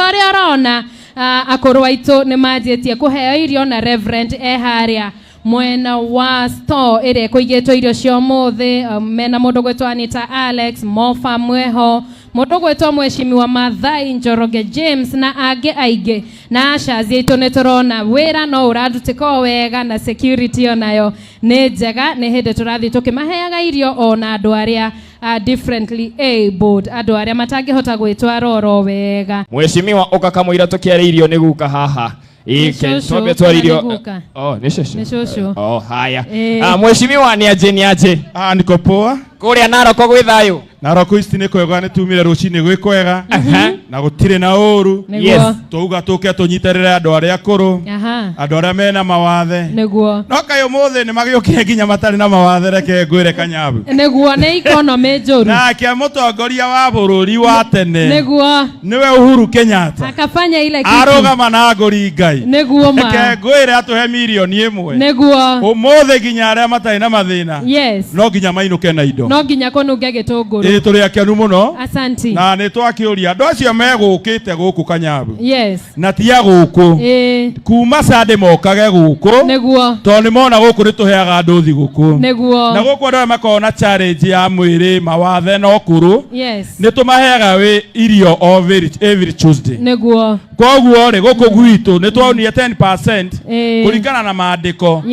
tori orona akorwa itu ni majetie kuheo irio na Reverend haria mwena wa store ire kuigetwo irio cio muthi mena mundu gwetwa Anita Alex Mofa mweho mundu gwetwa Mheshimiwa Mathai Njoroge James na age aige na asha zito netorona wira no uradutiko wega na security onayo ne njega ne hede turathi tukimaheaga irio ona andu aria differently abled andu aria matangihota gwitwara oro wega. Mheshimiwa ukakamwira tukiare irio ni guka haha ike tobe twaririo nishosho haya Mheshimiwa ni aje niko poa kuria Naroko gwi thayo Naroko ici ni kwega ni tumire rucini gwi kwega na gutire na uru tuga tuke tunyitarire andu aria akuru andu aria mena mawathe niguo no kayo mothe ni magiokie nginya matari na mawathe reke ngwire kanyabu niguo ni economy njuru na kia mutongoria wa bururi wa tene niguo niwe Uhuru Kenyatta akafanya ile kitu arugama na ngori Ngai niguo ma reke ngwire atuhe milioni 1 niguo umothe nginya aria matari na mathina no nginya mainuke na indo no nginya konunge gitunguru turi akenu muno asanti na ni twakiuria andu acio megukite guku kanyabu na tia guku kuma sande mokage guku niguo to ni mona guku ni tuheaga andu Thiguku niguo na guku andu makona challenge ya mwiri mawathe no kuru ni tumaheaga irio every Tuesday niguo koguo ri guku gwitu ni twonire 10% kuringana na maandiko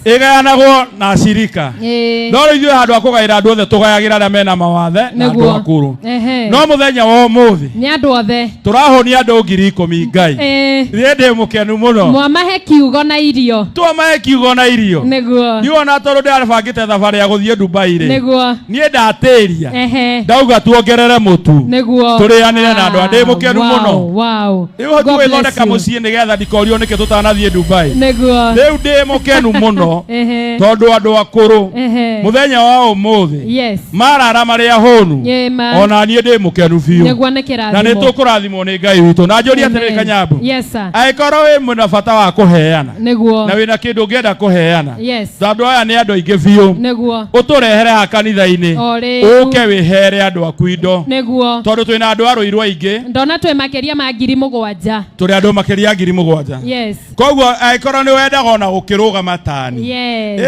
igayanagwo na Ashirika no ithuĩ handu akugaira andu othe tugayagira aria mena mawathe na andu akuru no muthenya wa umuthi ni andu othe turahonia andu 10,000 Ngai ndi mukenu muno mwamahe kiugo na irio twamahe kiugo na irio niguo ni ona tondu ndarabangite thabari ya guthie Dubai ri niguo nie ndatiria ndauga tuongerere mutu niguo turianire na andu ndi mukenu muno wow iho tuwe thondeka mucii nigetha ndikorio niki tutanathie Dubai niguo riu ndi mukenu muno tondu andu akuru muthenya wa umuthi marara maria honu ona nie ndi mukenu biu na ni tukurathimwo ni Ngai witu na njuria atiriri Kanyabu aikorwo wi mwina bata wa kuheana na wina kindu ngienda kuheana tondu aya ni andu aingi biu uturehere ha kanitha-ini uke wihere andu aku indo tondu twina andu aruirwo aingi ndona twi makeria ma 7,000 turi andu makeria 7,000 koguo aikorwo ni wendaga ona gukirugama tani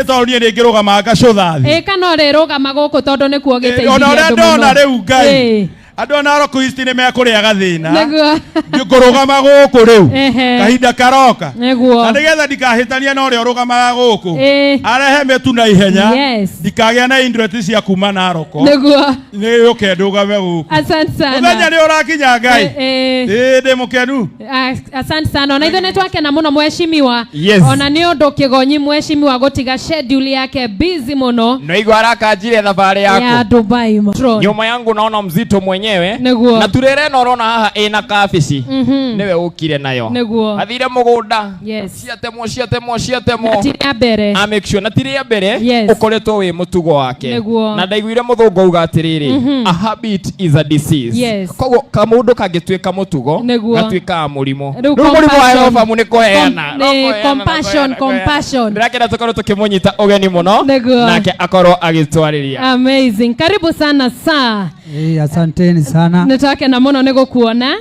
tondu nie ni ngirugama ngacuthathi kana rirugama guku tondu ni kuo giteithia ona ndona riu Ngai andu ona Naroko ici ni mekuria thina ngurugama guku riu kahinda karoka na nigetha ndikahitania na uria urugamaga guku arehe metu na ihenya ndikagia na interest cia kuma Naroko ni uke ndugame guku asante sana muthenya ni urakinya Ngai ndi mukenu asante sana ona ithu ni twakena muno Mheshimiwa ona ni undu kigonyi Mheshimiwa gutiga schedule yake busy muno no igwa arakanjire thabari yako ya Dubai nyuma yangu naona mzito mwenyewe na turere no rona haha ina kabici niwe ukire nayo athire mugunda ciatemo a make sure na tiri ya mbere ukoretwo wi mutugo wake na ndaiguire muthungu uga atiriri a habit is a disease koguo kamundu kangitwika mutugo gatwika murimo murimo wa Yehova mu ni kuheana compassion ndakira tukorwo tukimunyita ugeni muno nake akorwo agitwariria amazing karibu sana saa asanteni sana nitwakena muno ni gukuona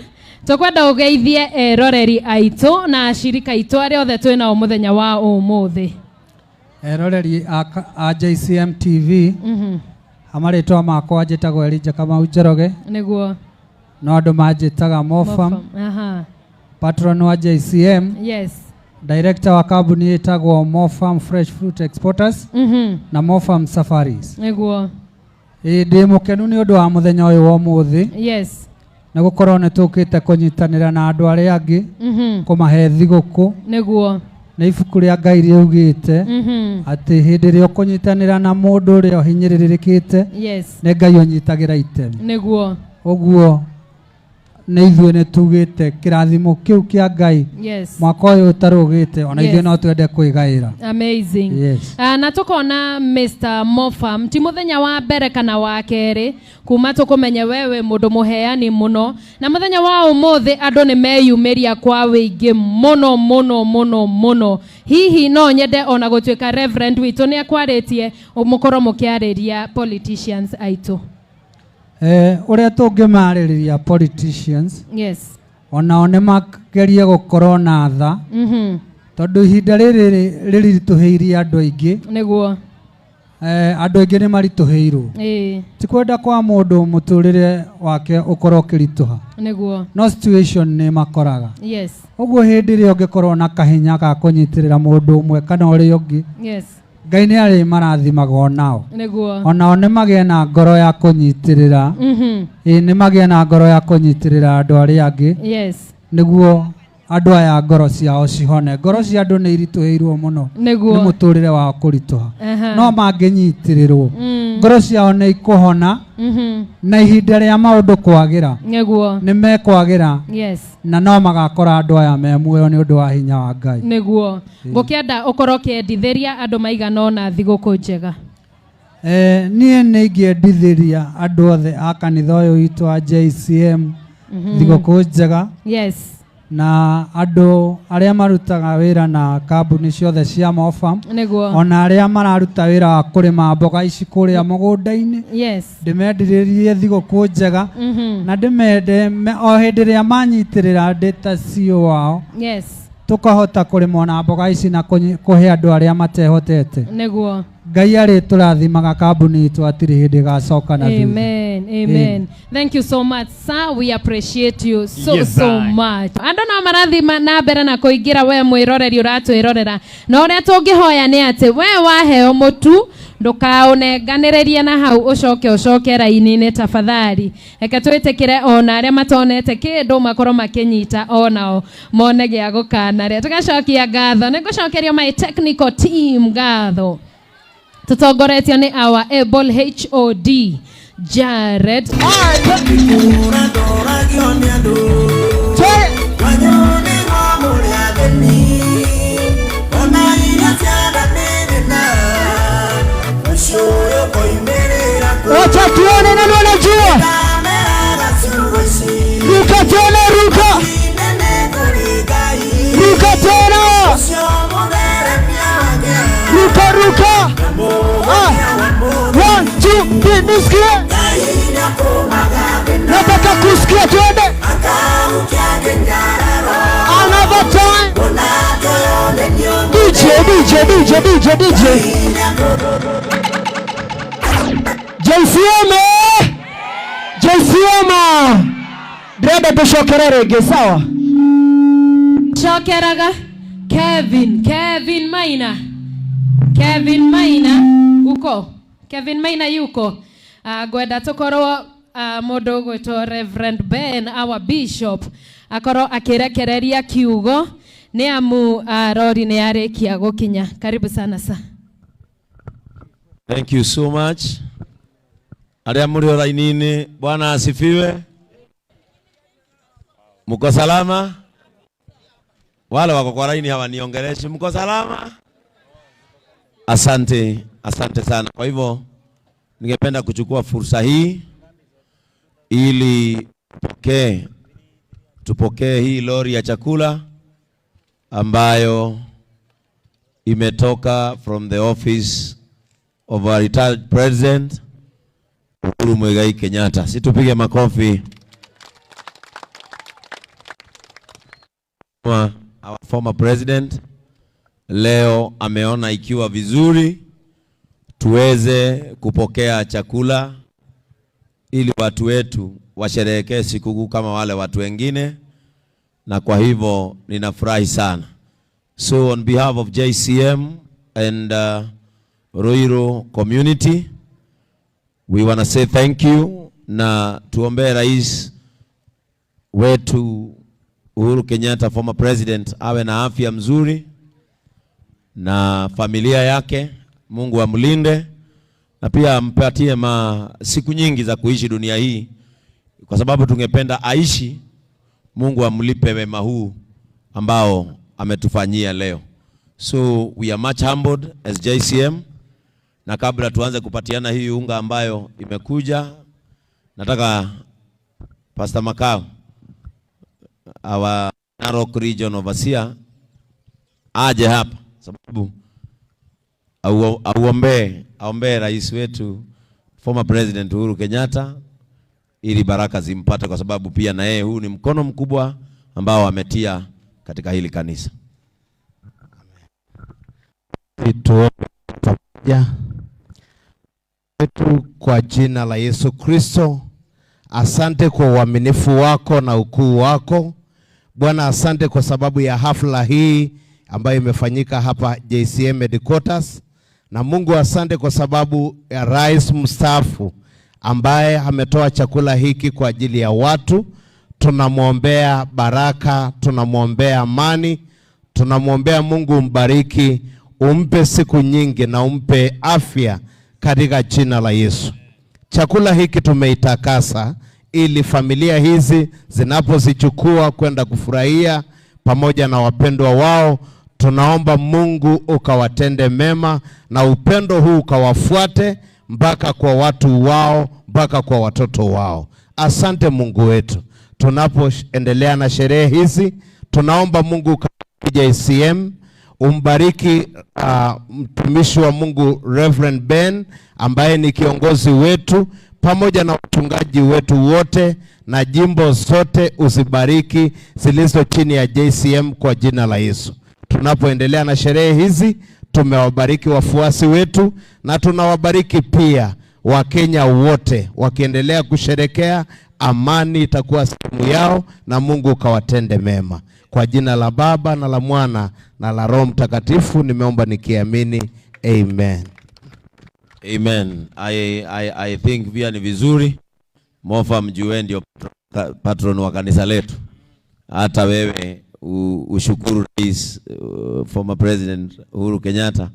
tukwenda ugeithie roreri aitu na ashirika itu aria othe twina muthenya wa umuthi roreri a J.C.M TV amaritwa makwa njitagwo Elijah Kamau Njoroge niguo no andu manjitaga Mofam patron wa J.C.M director wa kambuni itagwo Mofam Fresh Fruit Exporters na Safaris niguo ndi mukenu ni undu wa muthenya uyu wa umuthi na gukorwo ni tukite kunyitanira na andu aria angi kumahe Thiguku niguo na ibuku ria Ngai riugite ati hindi ria kunyitanira na mundu uria hinyiririkite ni Ngai unyitagira itemi niguo uguo ni ithuĩ nĩ tugĩte kĩrathimo kĩu kĩa Ngai mwaka ũyũ ũtarũgĩte ona ithuĩ no twende kwĩgaĩra. Amazing. Na tukona Mr. Mofam ti muthenya wa mbere kana wa kerĩ kuma tukumenye wewe mũndũ mũheani mũno na muthenya wa ũmũthĩ andũ nĩ meyumĩria kwa wĩingĩ mũno mũno mũno mũno. Hihi no nyende ona gũtuĩka Reverend witũ nĩ akwarĩtie mũkorwo mũkĩarĩria politicians aitũ. Uria tungimarĩrĩria politicians Ona one mageria gukorwo na tha. Tondu ihinda riri tuhiirie andu aingi. Niguo. Andu aingi ni marituhiirwo. Ti kwenda kwa mundu muturire wake ukorwo kirituha. Niguo. No situation ni makoraga. Yes. Uguo hindi ri ungikorwo na kahinya ga kunyitirira mundu umwe kana uri ungi. Yes. Ngai ni ari marathimaga onao. Niguo. Ona one magie na ngoro ya kunyitirira. Ni magie na ngoro ya kunyitirira andu ari angi. Yes. Niguo andu aya ngoro ciao cihone. Ngoro cia andu ni irituhiirwo muno. Ni muturire wa kurituha. No manginyitirirwo ngoro ciao ni ikuhona. Na ihinda ria maundu kwagira. Niguo. Ni mekwagira. Yes. Na no magakora andu aya me muoyo ni undu wa hinya wa Ngai. Niguo. Ngukienda ukorwo kiendithiria andu maigana ona Thiguku njega. Nie ni ingiendithiria andu othe a kanitha uyu witu wa J.C.M Thiguku njega. Yes. Na andu aria marutaga wira na kambuni ciothe cia Mofam. Niguo. Ona aria mararuta wira wa kurima mboga ici kuria mugunda-ini. Yes. Ndimendiririe Thiguku njega. Na ndimende o hindi ria manyitirira ndita cio wao. Yes. Tukahota kurima na mboga ici na kuhe andu aria matehotete. Niguo. Ngai ari turathimaga kambuni itu atiri hindi gacoka na thutha. Amen. Amen. Thank you so much, sir. We appreciate you so much. Andu no marathima na mbere na kuingira we mwiroreri uratwirorera. Na uria tungihoya ni ati we waheo mutu ndukaunenganiririe na hau ucoke raini-ini tafadhali. Reke twitikire ona aria matonete kindu makorwo makinyita onao mone gia gukanaria. Tugacokia ngatho. Nigucokerio my technical team ngatho. Tutongoretio ni our able HOD Jared. Wacha tuone nani wanajua. Ruka tena, ruka. Ruka tena. Ruka, ruka. 1, 2, 3, nisikie. Nataka kusikia tuende. Another time. DJ. J.C.M. Dreda tushokere rege, sawa? Shokeraga. Kevin Maina uko. Kevin Maina yuko. Gwenda tukorwo mundu gwitwo Reverend Ben, our bishop, akorwo akirekereria kiugo ni amu rori ni arikia gukinya. Karibu sana sa. Thank you so much. Aria muri rainini, Bwana asifiwe. Mko salama? Wale wako kwa raini hawaniongeleshe. Mko salama? Asante sana. Kwa hivyo ningependa kuchukua fursa hii ili tupokee hii lori ya chakula ambayo imetoka from the office of our retired president Ugai Kenyatta. Situpige makofi. Our former president leo ameona ikiwa vizuri tuweze kupokea chakula ili watu wetu washerehekee sikukuu kama wale watu wengine, na kwa hivyo ninafurahi sana. So on behalf of J.C.M and Ruiru community, we want to say thank you, na tuombe rais wetu Uhuru Kenyatta, former president, awe na afya mzuri na familia yake, Mungu amlinde na pia ampatie siku nyingi za kuishi dunia hii, kwa sababu tungependa aishi. Mungu amlipe wema huu ambao ametufanyia leo. So we are much humbled as J.C.M. Na kabla tuanze kupatiana hii unga ambayo imekuja, nataka Pastor Makao, our Narok region overseer, aje hapa sababu aombe rais wetu former president Uhuru Kenyatta ili baraka zimpate, kwa sababu pia na yeye huu ni mkono mkubwa ambao wametia katika hili kanisa. Tuombe pamoja. Wetu kwa jina la Yesu Kristo, asante kwa uaminifu wako na ukuu wako. Bwana, asante kwa sababu ya hafla hii ambayo imefanyika hapa J.C.M Headquarters. Na Mungu, asante kwa sababu ya rais mstaafu ambaye ametoa chakula hiki kwa ajili ya watu. Tunamwombea baraka, tunamwombea amani, tunamwombea Mungu mbariki, umpe siku nyingi na umpe afya katika jina la Yesu. Chakula hiki tumeitakasa ili familia hizi zinapozichukua kwenda kufurahia pamoja na wapendwa wao, tunaomba Mungu ukawatende mema na upendo huu ukawafuate mpaka kwa watu wao, mpaka kwa watoto wao. Asante Mungu wetu. Tunapoendelea na sherehe hizi, tunaomba Mungu J.C.M umbariki mtumishi wa Mungu Reverend Ben ambaye ni kiongozi wetu, pamoja na wachungaji wetu wote na jimbo zote, uzibariki zilizo chini ya J.C.M kwa jina la Yesu. Tunapoendelea na sherehe hizi, tumewabariki wafuasi wetu na tunawabariki pia Wakenya wote. Wakiendelea kusherekea, amani itakuwa sehemu yao na Mungu kawatende mema. Kwa jina la Baba na la Mwana na la Roho Mtakatifu nimeomba nikiamini. Amen. Amen. I think pia ni vizuri Mofa mjue ndio patron wa kanisa letu. Hata wewe ushukuru rais former president Uhuru Kenyatta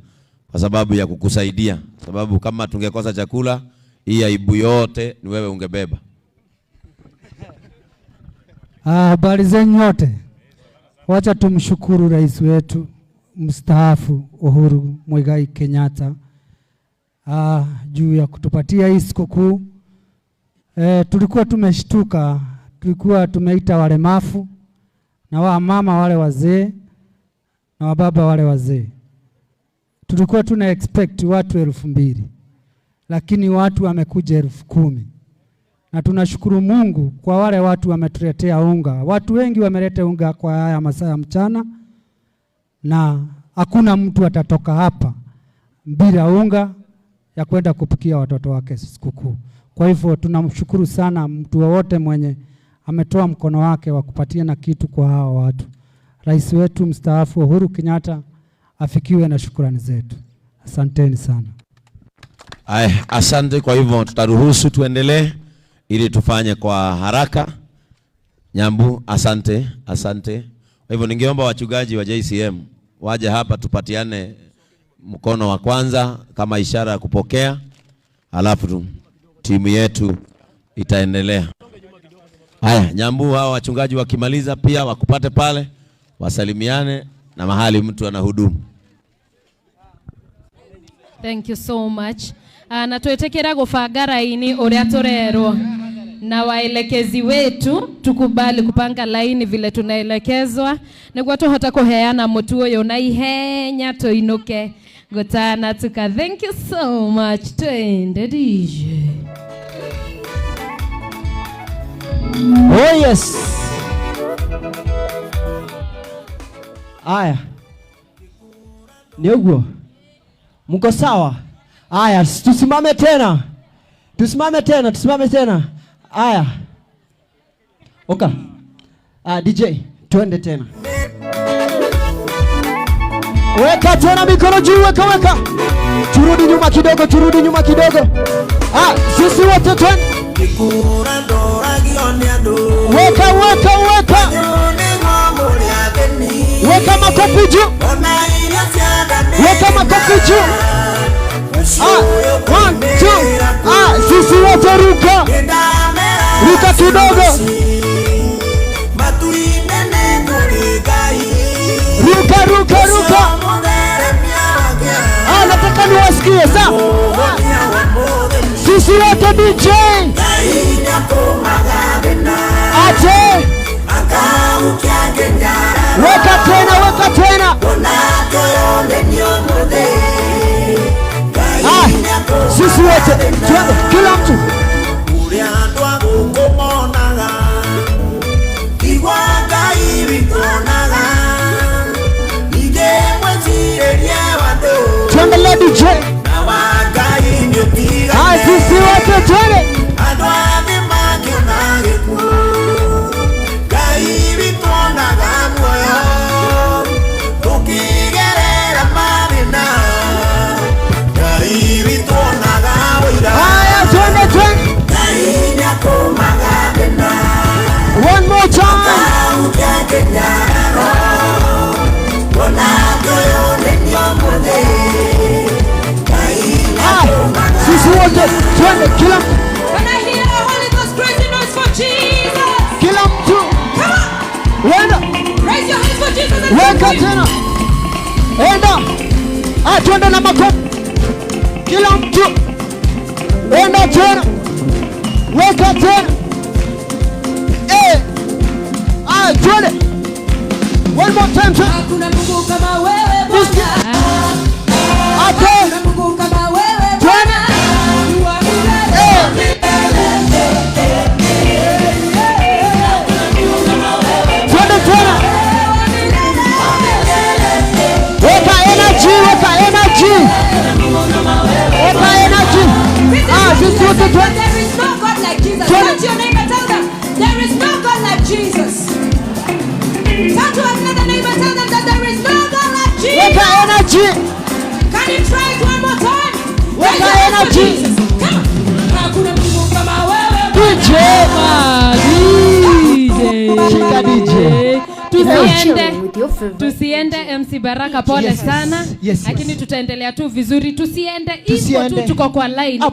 kwa sababu ya kukusaidia. Sababu kama tungekosa chakula, hii aibu yote ni wewe ungebeba. Habari zenu nyote. Wacha tumshukuru rais wetu mstaafu Uhuru Muigai Kenyatta juu ya kutupatia hii sikukuu. Tulikuwa tumeshtuka, tulikuwa tumeita walemavu na wamama wale wazee na wababa wale wazee. Tulikuwa tuna expect watu 2,000, lakini watu wamekuja 10,000. Na tunashukuru Mungu kwa wale watu wametuletea unga. Watu wengi wameleta unga kwa haya masaa ya mchana, na hakuna mtu atatoka hapa bila unga ya kwenda kupikia watoto wake sikukuu. Kwa hivyo tunamshukuru sana mtu wote mwenye ametoa mkono wake wa kupatia na kitu kwa hawa watu. Rais wetu mstaafu Uhuru Kenyatta afikiwe na shukrani zetu. Asanteni sana. Asante. Kwa hivyo tutaruhusu tuendelee ili tufanye kwa haraka. Nyambu, asante. Kwa hivyo ningeomba wachungaji wa J.C.M waje hapa tupatiane mkono wa kwanza kama ishara ya kupokea, alafu timu yetu itaendelea. Haya, Nyambu, hao wachungaji wakimaliza pia wakupate pale, wasalimiane na mahali mtu anahudumu. Thank you so much. Na tuetekera gubanga laini uria turerwo na waelekezi wetu, tukubali kupanga laini vile tunaelekezwa niguo tuhota kuheana mutu uyu na ihenya tuinuke gutana tuka. Thank you so much. Twende DJ. Oh yes. Aya. Niugo. Mko sawa? Aya, tusimame tena. Aya. Oka. DJ, twende tena. Weka tena mikono juu, weka. Turudi nyuma kidogo. Sisi wote twende. Weka. Weka makofi juu. One, two. Sisi wote ruka kidogo. Ruka. Nataka niwasikie sawa. Sisi wote DJ. Ache. Weka tena. Sisi wote twende, kila mtu. Shika DJ. Sisi wote twende. Haya twende twende. One more time. Sisi wote twende kila mtu. When I hear a Holy Ghost crazy noise for Jesus. Kila mtu. Come on. Wenda. Raise your hands for Jesus. Weka tena. Enda. Twende na makofi. Kila mtu. Wenda tena. Weka tena. Twende. One more time. Hakuna Mungu kama wewe Bwana. Hakuna Mungu kama wewe Bwana. Twende tena. Weka energy, weka energy. Weka energy. Sisi wote twende. There is no God like Jesus. Touch your neighbor, tell them there is no God like Jesus. Turn to another neighbor, tell them that there is no God like Jesus. Weka energy. Can you try it one more time? Weka energy. Come on. Hakuna Mungu kama wewe DJ. Shika DJ. Tusiende MC Baraka, pole sana. Lakini tutaendelea tu vizuri. Tusiende hivyo tu, tuko kwa line.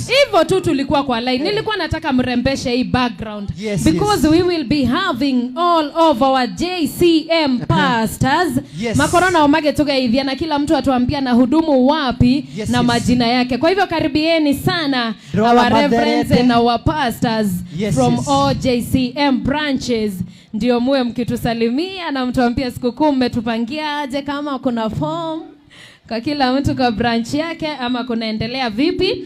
Hivyo tu tulikuwa kwa line. Nilikuwa nataka mrembeshe hii background because we will be having all of our J.C.M pastors. Makorona omage tugaithia na kila mtu atuambia na hudumu wapi na majina yake. Kwa hivyo karibieni sana our reverends and our pastors from all J.C.M branches. Ndio muwe mkitusalimia na mtuambia sikukuu mmetupangia aje, kama kuna form kwa kila mtu kwa branch yake ama kunaendelea vipi.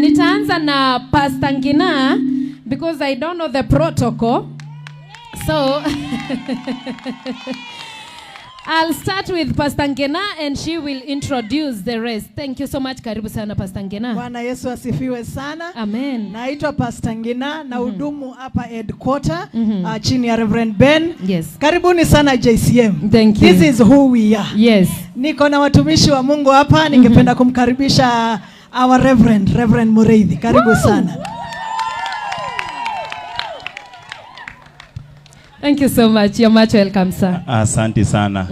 Nitaanza na Pastor Ngina because I don't know the protocol. So I'll start with Pastor Ngina and she will introduce the rest. Thank you so much. Karibu sana Pastor Ngina. Bwana Yesu asifiwe sana. Amen. Naitwa Pastor Ngina na hudumu hapa headquarter chini ya Reverend Ben. Yes. Karibuni sana J.C.M. Thank you. This is who we are. Yes. Niko na watumishi wa Mungu hapa, ningependa kumkaribisha our Reverend Mureithi. Karibu sana. Thank you so much. You're much welcome, sir. Asante sana.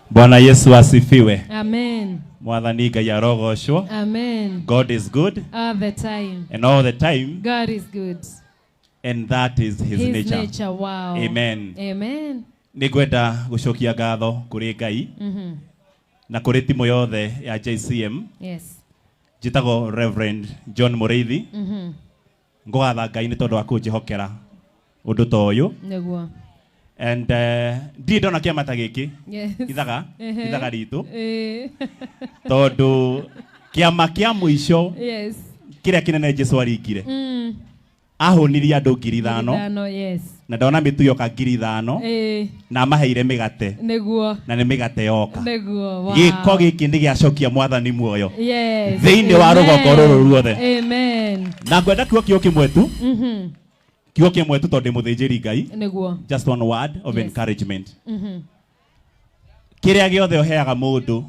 Bwana Yesu asifiwe. Amen. Mwathani Ngai arogoshwo. Amen. God is good. All the time. And all the time. God is good. And that is his nature. Wow. Amen. Amen. Nigwenda gucokia ngatho kuri Ngai. Na kuri timu yothe ya J.C.M. Yes. Jitago Reverend John Mureithi. Ngwatha Ngai ni tondu wa kunjihokera undu ta uyu. Neguo. And ndona kiama ta giki. Yes. Ithaga ritu. Tondu kiama kia muico. Yes. Kiria kinene Jesu aringire. Ahonirie andu 5,000. Yes. Na ndona mitu yoka 5,000. Na maheire migate. Neguo. Na ni migate yoka. Neguo. Wow. Giko giki ndi giacokia mwathani muoyo. Yes. Thiini wa rugongo ruru ruothe. Amen. Na ngwenda kiugo kimwe tu. Kiugo kimwe tu tondu muthinjiri Ngai. Neguo. Just one word of encouragement. Kiria giothe uheaga mundu.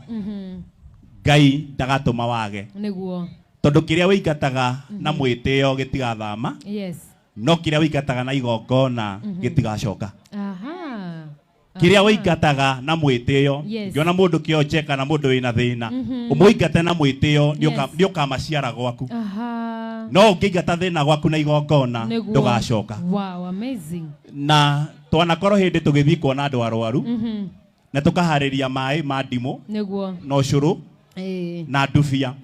Ngai ndagatuma wage. Neguo. Tondu kiria wingataga na mwitio gitigathama. Yes. No kiria wingataga na igongona gitigacoka. Aha. Kiria wingataga na mwitio ngiona mundu kionjeka na mundu wina thina. Umuingate na mwitio ndio kamaciara gwaku. Aha. No ngingata thina gwaku na igongona ndugacoka. Wow, amazing. Na twanakorwo hindi tugithii kuona andu arwaru. Na tukahariria mai ma ndimo. Neguo. No curu. Na ndubia.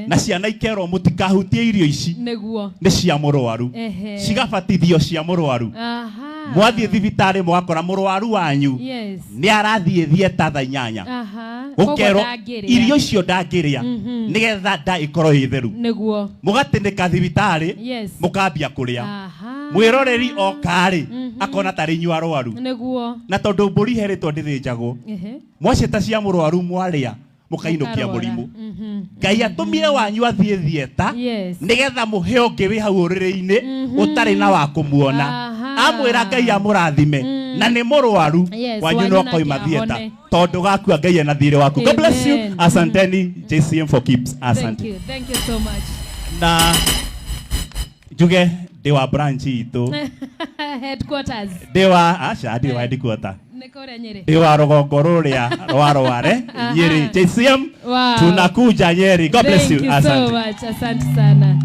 Na ciana ikerwo mutikahutie irio ici. Neguo. Ni cia murwaru. Cigabatithio cia murwaru. Aha. Mwathie thibitari mwakora murwaru wanyu. Yes. Ni arathie thieta tha 8. Aha. Ukerwo irio icio ndangiria nigetha nda ikorwo itheru. Neguo. Mugatineka thibitari. Mukambia kuria. Aha. Mwiroreri okari akona tari nyu arwaru. Neguo. Na tondu mburi heritwo ndithinjagwo. Mwacita cia murwaru mwaria mukainokia murimu Ngai atumire wanyu athie thieta nigetha muheo ngewi hau urire-ini utari na wa kumuona amwira Ngai amurathime na ni murwaru wanyu no koima thieta tondu gakua Ngai ena thire waku. God bless you. Asanteni J.C.M for keeps. Asante. Thank you so much. Na juge dewa branch itu headquarters dewa headquarters dewa rogongo ruria rware Nyeri. J.C.M tunakuja Nyeri. God bless you. Thank you so much. Asante sana.